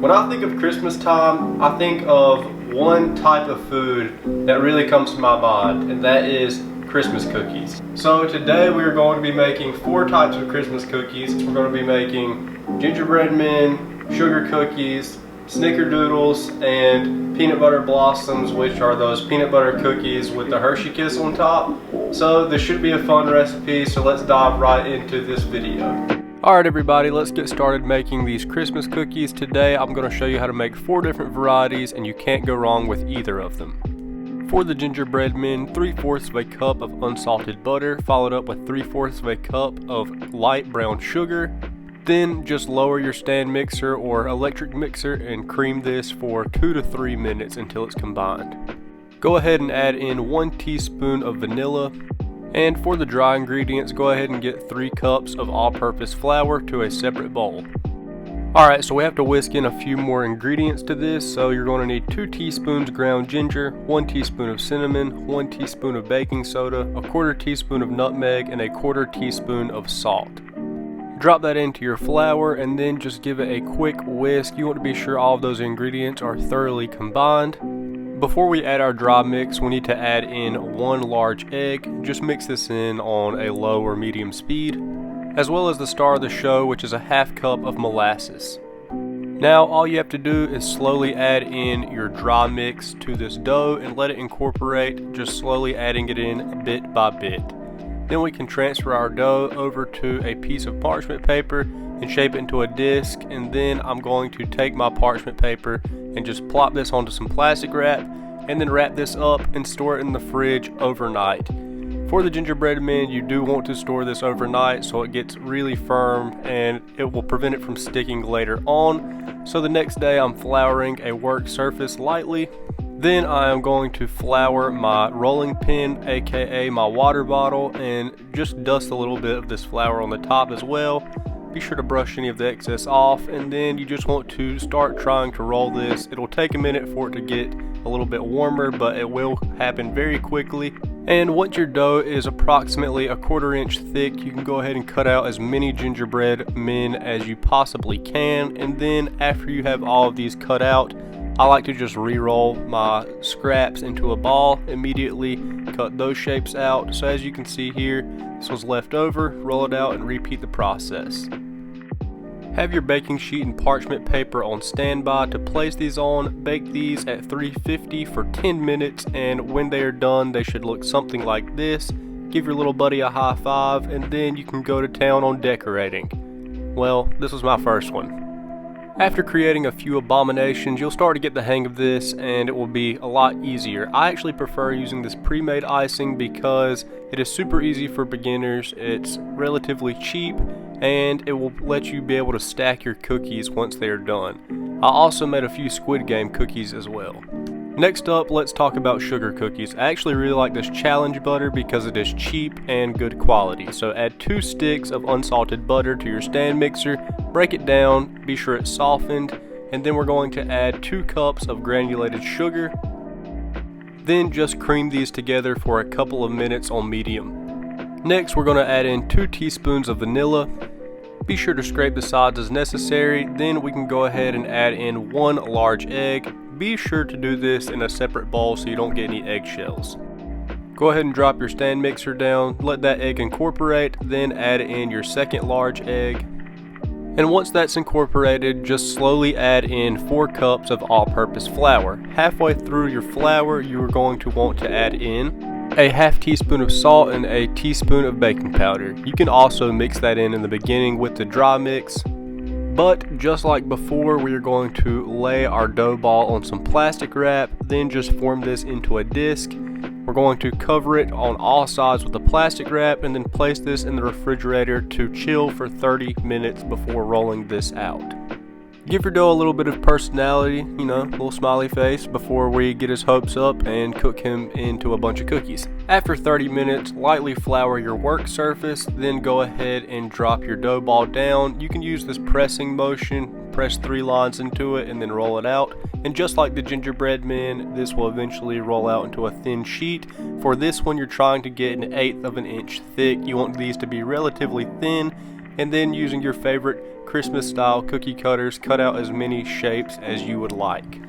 When I think of Christmas time, I think of one type of food that really comes to my mind, and that is Christmas cookies. So today we're going to be making 4 types of Christmas cookies. We're going to be making Gingerbread Men, sugar cookies, Snickerdoodles, and peanut butter blossoms, which are those peanut butter cookies with the Hershey Kiss on top. So this should be a fun recipe, so let's dive right into this video. Alright everybody, let's get started making these Christmas cookies. Today I'm going to show you how to make 4 different varieties, and you can't go wrong with either of them. For the Gingerbread Men, 3/4 of a cup of unsalted butter, followed up with 3/4 of a cup of light brown sugar. Then just lower your stand mixer or electric mixer and cream this for 2 to 3 minutes until it's combined. Go ahead and add in 1 teaspoon of vanilla. And for the dry ingredients, go ahead and get 3 cups of all-purpose flour to a separate bowl. Alright, so we have to whisk in a few more ingredients to this, so you're going to need 2 teaspoons ground ginger, 1 teaspoon of cinnamon, 1 teaspoon of baking soda, 1/4 teaspoon of nutmeg, and 1/4 teaspoon of salt. Drop that into your flour and then just give it a quick whisk. You want to be sure all of those ingredients are thoroughly combined. Before we add our dry mix, we need to add in 1 large egg. Just mix this in on a low or medium speed, as well as the star of the show, which is a 1/2 cup of molasses. Now all you have to do is slowly add in your dry mix to this dough and let it incorporate, just slowly adding it in bit by bit. Then we can transfer our dough over to a piece of parchment paper and shape it into a disc, and then I'm going to take my parchment paper and just plop this onto some plastic wrap and then wrap this up and store it in the fridge overnight. For the Gingerbread Men, you do want to store this overnight so it gets really firm and it will prevent it from sticking later on. So the next day I'm flouring a work surface lightly. Then I am going to flour my rolling pin, aka my water bottle, and just dust a little bit of this flour on the top as well. Be sure to brush any of the excess off, and then you just want to start trying to roll this. It'll take a minute for it to get a little bit warmer, but it will happen very quickly. And once your dough is approximately 1/4 inch thick, you can go ahead and cut out as many Gingerbread Men as you possibly can. And then after you have all of these cut out, I like to just re-roll my scraps into a ball, immediately cut those shapes out. So as you can see here, this was left over, roll it out and repeat the process. Have your baking sheet and parchment paper on standby to place these on. Bake these at 350 for 10 minutes, and when they are done, they should look something like this. Give your little buddy a high five, and then you can go to town on decorating. Well, this was my first one. After creating a few abominations, you'll start to get the hang of this and it will be a lot easier. I actually prefer using this pre-made icing because it is super easy for beginners, it's relatively cheap, and it will let you be able to stack your cookies once they are done. I also made a few Squid Game cookies as well. Next up, let's talk about sugar cookies. I actually really like this challenge butter because it is cheap and good quality. So add 2 sticks of unsalted butter to your stand mixer, break it down, be sure it's softened, and then we're going to add 2 cups of granulated sugar. Then just cream these together for a couple of minutes on medium. Next, we're going to add in 2 teaspoons of vanilla. Be sure to scrape the sides as necessary. Then we can go ahead and add in 1 large egg. Be sure to do this in a separate bowl so you don't get any eggshells. Go ahead and drop your stand mixer down, let that egg incorporate, then add in your 2nd large egg. And once that's incorporated, just slowly add in 4 cups of all-purpose flour. Halfway through your flour, you are going to want to add in a 1/2 teaspoon of salt and a teaspoon of baking powder. You can also mix that in the beginning with the dry mix. But just like before, we are going to lay our dough ball on some plastic wrap, then just form this into a disc. We're going to cover it on all sides with the plastic wrap and then place this in the refrigerator to chill for 30 minutes before rolling this out. Give your dough a little bit of personality, you know, a little smiley face before we get his hopes up and cook him into a bunch of cookies. After 30 minutes, lightly flour your work surface, then go ahead and drop your dough ball down. You can use this pressing motion, press 3 lines into it and then roll it out. And just like the Gingerbread Men, this will eventually roll out into a thin sheet. For this one, you're trying to get 1/8 of an inch thick. You want these to be relatively thin. And then using your favorite Christmas style cookie cutters, cut out as many shapes as you would like.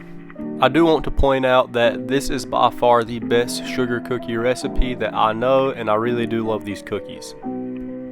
I do want to point out that this is by far the best sugar cookie recipe that I know, and I really do love these cookies.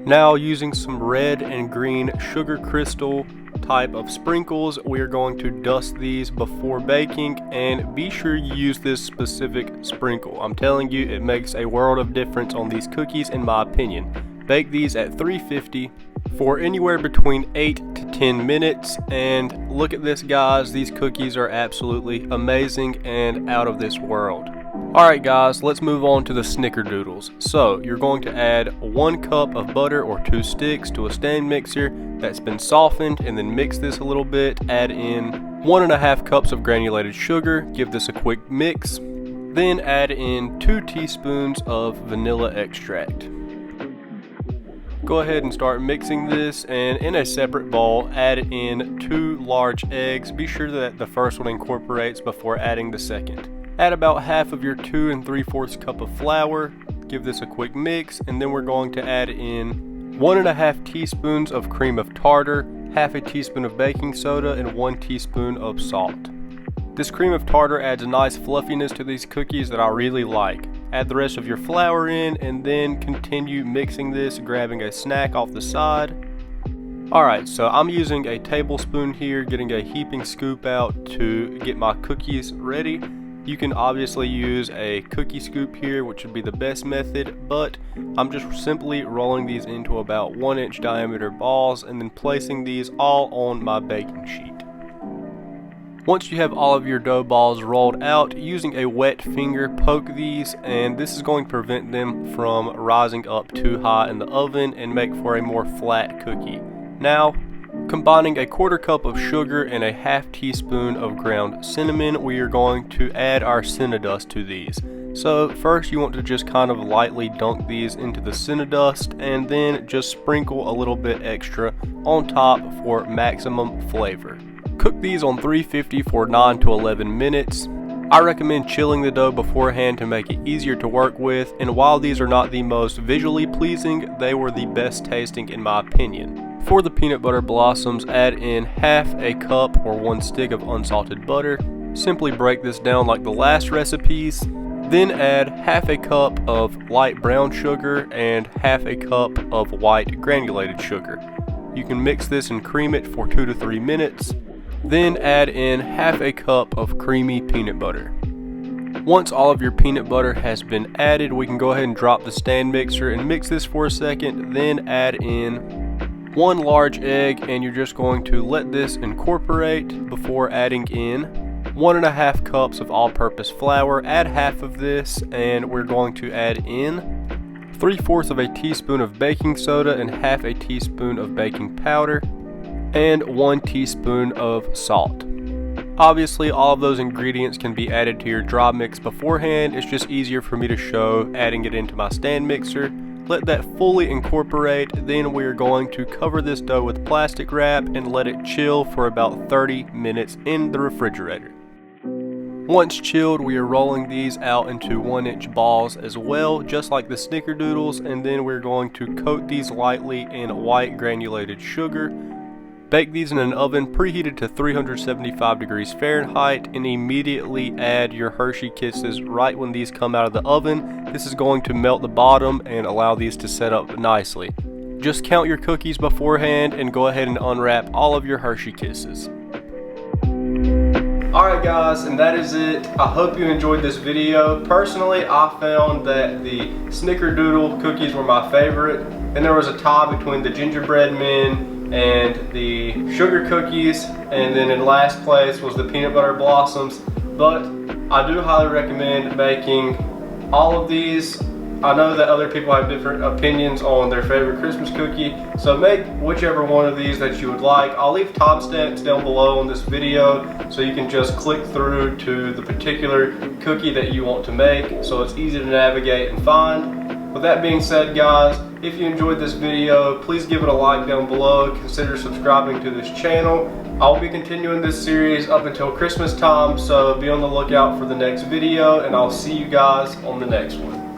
Now, using some red and green sugar crystal type of sprinkles, we are going to dust these before baking, and be sure you use this specific sprinkle. I'm telling you, it makes a world of difference on these cookies in my opinion. Bake these at 350 for anywhere between 8 to 10 minutes, and look at this, guys, these cookies are absolutely amazing and out of this world. Alright guys, let's move on to the Snickerdoodles. So, you're going to add 1 cup of butter or 2 sticks to a stand mixer that's been softened, and then mix this a little bit. Add in 1.5 cups of granulated sugar, give this a quick mix. Then add in 2 teaspoons of vanilla extract. Go ahead and start mixing this, and in a separate bowl, add in 2 large eggs. Be sure that the first one incorporates before adding the second. Add about half of your 2 3/4 cup of flour, give this a quick mix, and then we're going to add in 1.5 teaspoons of cream of tartar, half a teaspoon of baking soda, and 1 teaspoon of salt. This cream of tartar adds a nice fluffiness to these cookies that I really like. Add the rest of your flour in, and then continue mixing this, grabbing a snack off the side. Alright, so I'm using a tablespoon here, getting a heaping scoop out to get my cookies ready. You can obviously use a cookie scoop here, which would be the best method, but I'm just simply rolling these into about 1-inch diameter balls and then placing these all on my baking sheet. Once you have all of your dough balls rolled out, using a wet finger, poke these, and this is going to prevent them from rising up too high in the oven and make for a more flat cookie. Now, combining a 1/4 cup of sugar and a 1/2 teaspoon of ground cinnamon, we are going to add our cinnadust to these. So first you want to just kind of lightly dunk these into the cinnadust, and then just sprinkle a little bit extra on top for maximum flavor. Cook these on 350 for 9 to 11 minutes. I recommend chilling the dough beforehand to make it easier to work with, and while these are not the most visually pleasing, they were the best tasting in my opinion. For the peanut butter blossoms, add in 1/2 cup or 1 stick of unsalted butter. Simply break this down like the last recipes. Then add 1/2 cup of light brown sugar and 1/2 cup of white granulated sugar. You can mix this and cream it for 2 to 3 minutes. Then add in 1/2 cup of creamy peanut butter. Once all of your peanut butter has been added, we can go ahead and drop the stand mixer and mix this for a second. Then add in 1 large egg, and you're just going to let this incorporate before adding in 1.5 cups of all-purpose flour. Add half of this, and we're going to add in 3/4 teaspoon of baking soda and 1/2 teaspoon of baking powder, and 1 teaspoon of salt. Obviously, all of those ingredients can be added to your dry mix beforehand. It's just easier for me to show adding it into my stand mixer. Let that fully incorporate, then we're going to cover this dough with plastic wrap and let it chill for about 30 minutes in the refrigerator. Once chilled, we are rolling these out into 1-inch balls as well, just like the Snickerdoodles, and then we're going to coat these lightly in white granulated sugar. Bake these in an oven preheated to 375 degrees Fahrenheit, and immediately add your Hershey Kisses right when these come out of the oven. This is going to melt the bottom and allow these to set up nicely. Just count your cookies beforehand and go ahead and unwrap all of your Hershey Kisses. Alright guys, and that is it. I hope you enjoyed this video. Personally, I found that the Snickerdoodle cookies were my favorite, and there was a tie between the Gingerbread Men and the sugar cookies, and then in last place was the peanut butter blossoms. But I do highly recommend making all of these. I know that other people have different opinions on their favorite Christmas cookie, so make whichever one of these that you would like. I'll leave timestamps down below on this video so you can just click through to the particular cookie that you want to make, so it's easy to navigate and find. With that being said, guys, if you enjoyed this video, please give it a like down below. Consider subscribing to this channel. I'll be continuing this series up until Christmas time, so be on the lookout for the next video, and I'll see you guys on the next one.